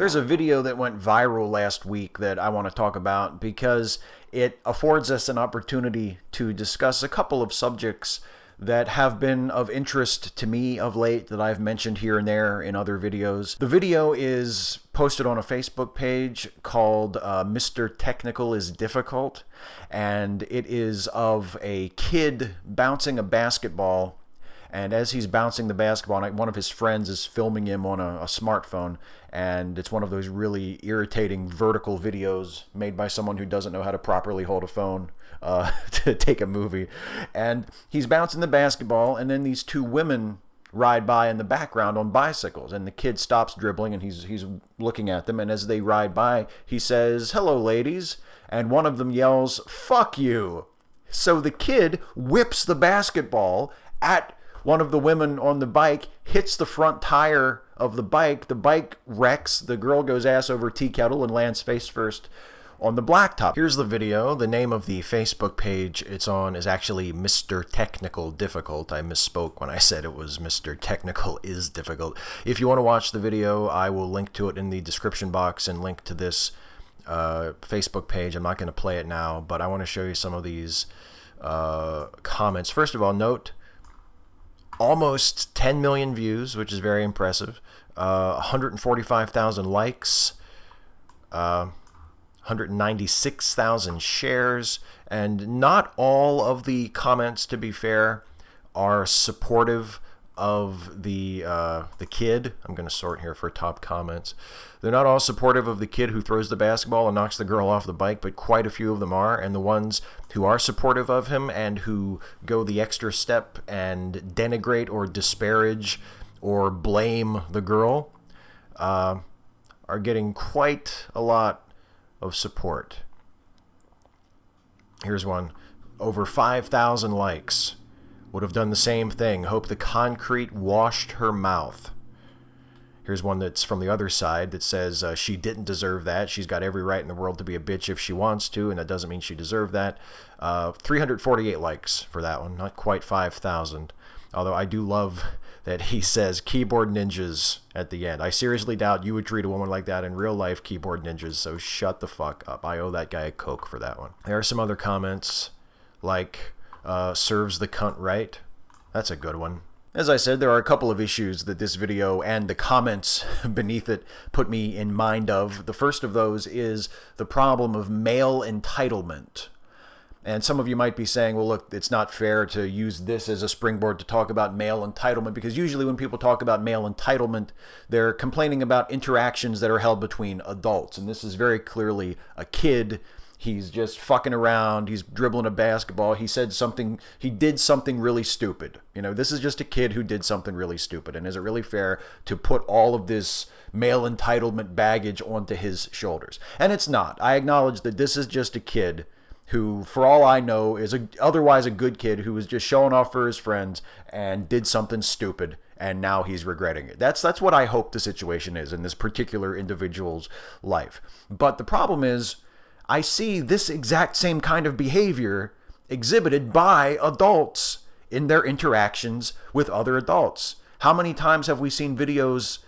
There's a video that went viral last week that I want to talk about because it affords us an opportunity to discuss a couple of subjects that have been of interest to me of late that I've mentioned here and there in other videos. The video is posted on a Facebook page called Mr. Technical is Difficult, and it is of a kid bouncing a basketball. And as he's bouncing the basketball, one of his friends is filming him on a smartphone. And it's one of those really irritating vertical videos made by someone who doesn't know how to properly hold a phone to take a movie. And he's bouncing the basketball, and then these two women ride by in the background on bicycles. And the kid stops dribbling, and he's looking at them. And as they ride by, he says, "Hello, ladies." And one of them yells, "Fuck you." So the kid whips the basketball at one of the women on the bike, hits the front tire of the bike wrecks, the girl goes ass over tea kettle and lands face first on the blacktop. Here's the video. The name of the Facebook page it's on is actually Mr. Technical Difficult. I misspoke when I said it was Mr. Technical is Difficult. If you want to watch the video, I will link to it in the description box and link to this Facebook page. I'm not going to play it now, but I want to show you some of these comments. First of all, note almost 10 million views, which is very impressive. 145,000 likes, 196,000 shares, and not all of the comments, to be fair, are supportive of the kid. I'm going to sort here for top comments. They're not all supportive of the kid who throws the basketball and knocks the girl off the bike, but quite a few of them are. And the ones who are supportive of him and who go the extra step and denigrate or disparage or blame the girl are getting quite a lot of support. Here's one. Over 5,000 likes. Would have done the same thing. Hope the concrete washed her mouth. Here's one that's from the other side that says she didn't deserve that. She's got every right in the world to be a bitch if she wants to, and that doesn't mean she deserved that. 348 likes for that one. Not quite 5,000. Although I do love that he says keyboard ninjas at the end. I seriously doubt you would treat a woman like that in real life, keyboard ninjas, so shut the fuck up. I owe that guy a Coke for that one. There are some other comments like serves the cunt right. That's a good one. As I said, there are a couple of issues that this video and the comments beneath it put me in mind of. The first of those is the problem of male entitlement. And some of you might be saying, well, look, it's not fair to use this as a springboard to talk about male entitlement, because usually when people talk about male entitlement, they're complaining about interactions that are held between adults. And this is very clearly a kid. He's just fucking around. He's dribbling a basketball. He did something really stupid. You know, this is just a kid who did something really stupid. And is it really fair to put all of this male entitlement baggage onto his shoulders? And it's not. I acknowledge that this is just a kid who, for all I know, is otherwise a good kid who was just showing off for his friends and did something stupid, and now he's regretting it. That's what I hope the situation is in this particular individual's life. But the problem is, I see this exact same kind of behavior exhibited by adults in their interactions with other adults. How many times have we seen videos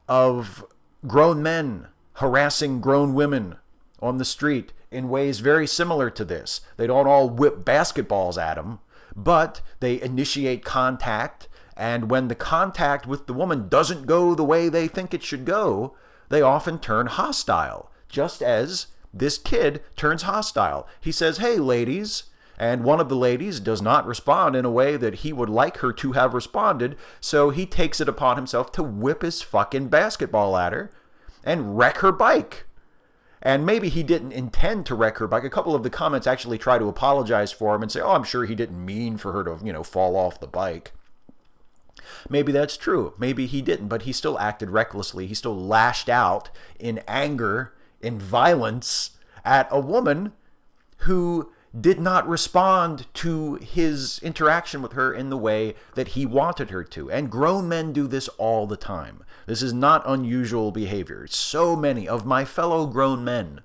of grown men harassing grown women on the street in ways very similar to this? They don't all whip basketballs at them, but they initiate contact, and when the contact with the woman doesn't go the way they think it should go, they often turn hostile, just as this kid turns hostile. He says, "Hey, ladies," and one of the ladies does not respond in a way that he would like her to have responded, so he takes it upon himself to whip his fucking basketball at her and wreck her bike. And maybe he didn't intend to wreck her bike. A couple of the comments actually try to apologize for him and say, "Oh, I'm sure he didn't mean for her to, fall off the bike." Maybe that's true. Maybe he didn't, but he still acted recklessly. He still lashed out in anger, in violence at a woman who did not respond to his interaction with her in the way that he wanted her to. And grown men do this all the time. This is not unusual behavior. So many of my fellow grown men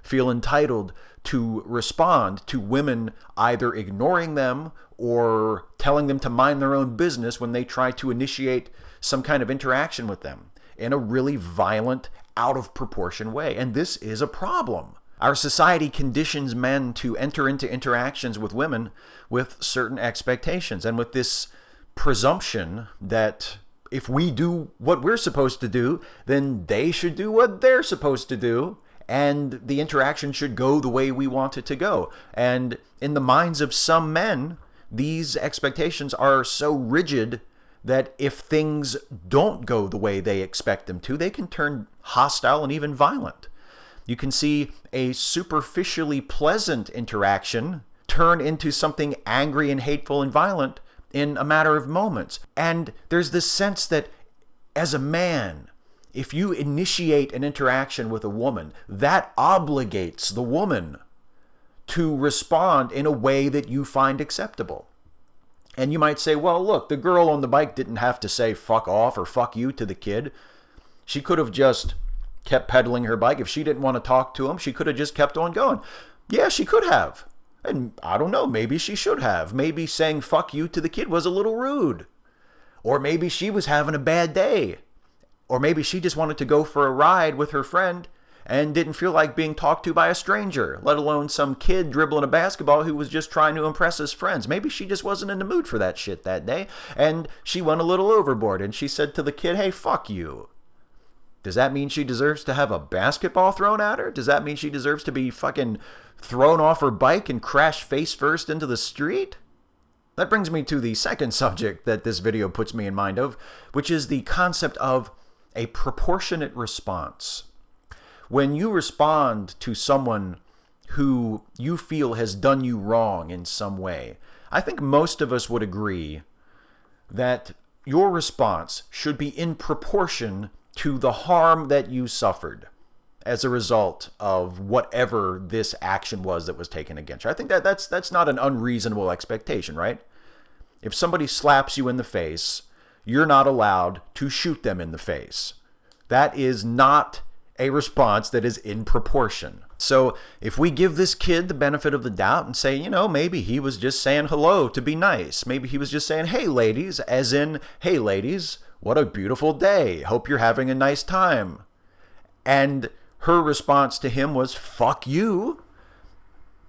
feel entitled to respond to women either ignoring them or telling them to mind their own business when they try to initiate some kind of interaction with them in a really violent, out of proportion way. And this is a problem. Our society conditions men to enter into interactions with women with certain expectations and with this presumption that if we do what we're supposed to do, then they should do what they're supposed to do, and the interaction should go the way we want it to go. And in the minds of some men, these expectations are so rigid that if things don't go the way they expect them to, they can turn hostile and even violent. You can see a superficially pleasant interaction turn into something angry and hateful and violent in a matter of moments. And there's this sense that as a man, if you initiate an interaction with a woman, that obligates the woman to respond in a way that you find acceptable. And you might say, well, look, the girl on the bike didn't have to say fuck off or fuck you to the kid. She could have just kept pedaling her bike. If she didn't want to talk to him, she could have just kept on going. Yeah, she could have. And I don't know, maybe she should have. Maybe saying fuck you to the kid was a little rude. Or maybe she was having a bad day. Or maybe she just wanted to go for a ride with her friend and didn't feel like being talked to by a stranger, let alone some kid dribbling a basketball who was just trying to impress his friends. Maybe she just wasn't in the mood for that shit that day, and she went a little overboard, and she said to the kid, hey, fuck you. Does that mean she deserves to have a basketball thrown at her? Does that mean she deserves to be fucking thrown off her bike and crash face first into the street? That brings me to the second subject that this video puts me in mind of, which is the concept of a proportionate response. When you respond to someone who you feel has done you wrong in some way, I think most of us would agree that your response should be in proportion to the harm that you suffered as a result of whatever this action was that was taken against you. I think that's not an unreasonable expectation, right? If somebody slaps you in the face, you're not allowed to shoot them in the face. That is not a response that is in proportion. So if we give this kid the benefit of the doubt and say, you know, maybe he was just saying hello to be nice. Maybe he was just saying, hey, ladies, as in, hey, ladies, what a beautiful day. Hope you're having a nice time. And her response to him was, fuck you.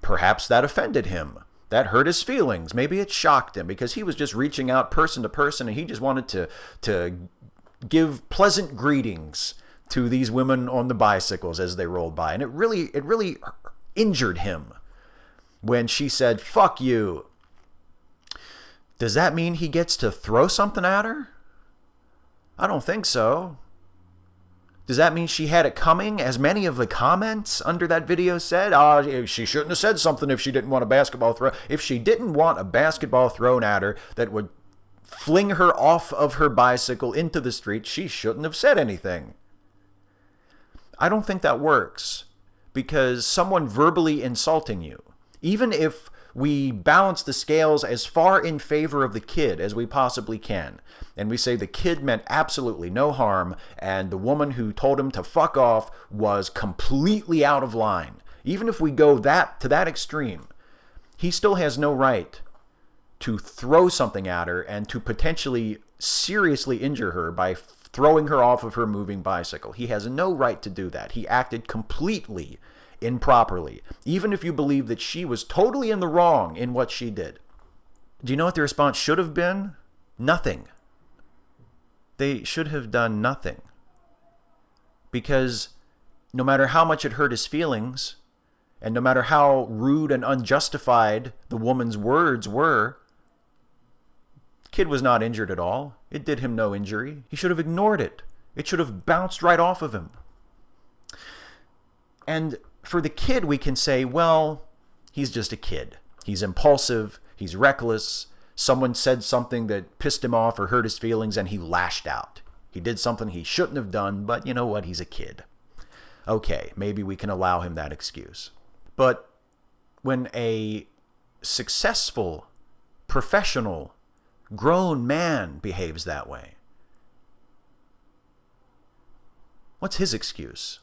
Perhaps that offended him. That hurt his feelings. Maybe it shocked him because he was just reaching out person to person and he just wanted to give pleasant greetings to these women on the bicycles as they rolled by. And it really injured him when she said, fuck you. Does that mean he gets to throw something at her? I don't think so. Does that mean she had it coming, as many of the comments under that video said? She shouldn't have said something if she didn't want a basketball throw. If she didn't want a basketball thrown at her that would fling her off of her bicycle into the street, she shouldn't have said anything. I don't think that works, because someone verbally insulting you, even if we balance the scales as far in favor of the kid as we possibly can, and we say the kid meant absolutely no harm, and the woman who told him to fuck off was completely out of line, even if we go to that extreme, he still has no right to throw something at her and to potentially seriously injure her by throwing her off of her moving bicycle. He has no right to do that. He acted completely improperly, even if you believe that she was totally in the wrong in what she did. Do you know what the response should have been? Nothing. They should have done nothing. Because no matter how much it hurt his feelings, and no matter how rude and unjustified the woman's words were, the kid was not injured at all. It did him no injury. He should have ignored it. It should have bounced right off of him. And for the kid, we can say, well, he's just a kid. He's impulsive. He's reckless. Someone said something that pissed him off or hurt his feelings, and he lashed out. He did something he shouldn't have done, but you know what? He's a kid. Okay, maybe we can allow him that excuse. But when a successful, professional, grown man behaves that way, what's his excuse?